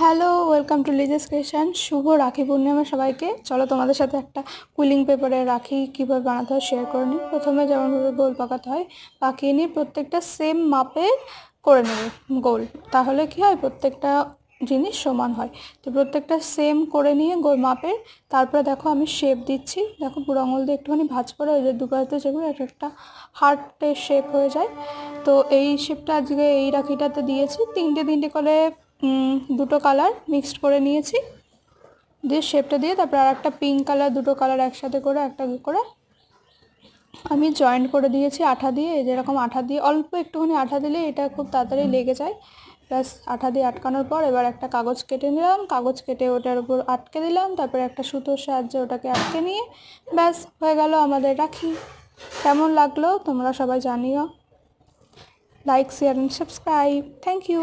Hello, welcome to Lizzie's creation. শুভ রাখি পূর্ণিমা সবাইকে। চলো তোমাদের সাথে একটা কুলিং পেপারে রাখি কীভাবে বানাতে হয় শেয়ার করে নিই। প্রথমে যেমনভাবে গোল পাকাতে হয় পাকিয়ে নিয়ে প্রত্যেকটা সেম মাপে করে নেবে গোল, তাহলে কি হয় প্রত্যেকটা জিনিস সমান হয়। তো প্রত্যেকটা সেম করে নিয়ে গোল মাপের, তারপরে দেখো আমি শেপ দিচ্ছি। দেখো পুরো আঙুল দিয়ে একটুখানি ভাঁজ করে ওই যে দুপাশে যেগুলো একটা হার্টের শেপ হয়ে যায়। তো এই শেপটা আজকে এই রাখিটাতে দিয়েছি। তিনটে করে দুটো কালার মিক্সড করে নিয়েছি, দিয়ে শেপটা দিয়ে তারপর আর একটা পিঙ্ক কালার, দুটো কালার একসাথে করে একটা করে আমি জয়েন্ট করে দিয়েছি আঠা দিয়ে। যেরকম আঠা দিয়ে অল্প একটুখানি আঠা দিলে এটা খুব তাড়াতাড়ি লেগে যায়। ব্যাস আঠা দিয়ে আটকানোর পর এবার একটা কাগজ কেটে নিলাম, কাগজ কেটে ওটার উপর আটকে দিলাম, তারপরে একটা সুতোর সাহায্যে ওটাকে আটকে নিয়ে ব্যাস হয়ে গেল আমাদের রাখি। কেমন লাগলো তোমরা সবাই জানিও। Like, share and subscribe. Thank you.